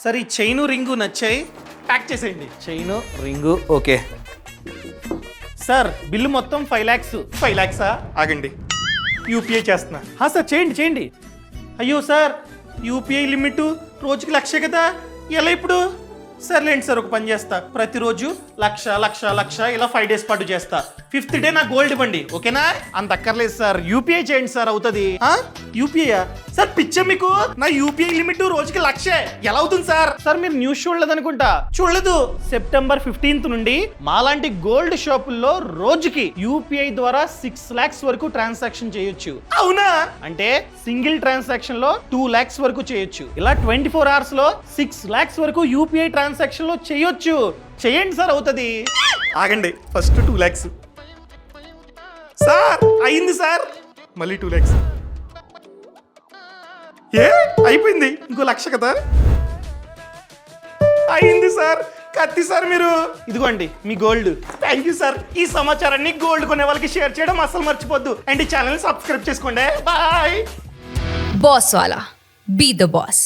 Sir ఈ chain ring నచ్చాయి, pack చేసేయండి. Chain ring okay. Sir bill మొత్తం 5 lakhs. 5 lakhs ఆగండి, యూపీఐ చేస్తున్నా. సార్ చేయండి చేయండి. అయ్యో సార్, యూపీఐ లిమిట్ రోజుకి 1,00,000 కదా, ఎలా ఇప్పుడు? సర్లేండి సార్, ఒక పని చేస్తా, ప్రతిరోజు 1,00,000 ఇలా 5 days పాటు చేస్తా. 5th డే నా గోల్డ్ ఇవ్వండి, ఓకేనా? అంత అక్కర్లేదు సార్, యూపీఐ చేయండి సార్, అవుతుంది. యూపీఐ సార్, పిచ్చా మీకు? నా యూపీఐ లిమిట్ రోజుకి 1,00,000 ఎలా అవుతుంది సార్? సార్ మీరు న్యూస్ చూడలేదు అనుకుంటా. చూడలేదు. సెప్టెంబర్ 15th నుండి మాలాంటి గోల్డ్ షాపుల్లో రోజుకి యూపీఐ ద్వారా 6 lakhs వరకు ట్రాన్సాక్షన్ చేయొచ్చు. అవునా? అంటే సింగిల్ ట్రాన్సాక్షన్ లో 2 lakhs వరకు చేయొచ్చు. ఇలా 24 hours లో 6 lakhs వరకు యూపీఐ ట్రాన్సాక్షన్ లో చేయొచ్చు. చేయండి సార్, అవుతుంది. ఆగండి, ఫస్ట్ 2 lakhs. సార్ అయింది సార్, మళ్ళీ 2 lakhs. అయిపోయింది, ఇంకో 1,00,000 కదా. అయింది సార్, కత్తి సార్ మీరు. ఇదిగోండి మీ గోల్డ్. Thank you sir. ఈ సమాచారాన్ని గోల్డ్ కొనే వాళ్ళకి షేర్ చేయడం అసలు మర్చిపోద్దు. అండ్ ఈ ఛానల్ సబ్స్క్రైబ్ చేసుకోండి. Bye. Boss Wala. Be the boss.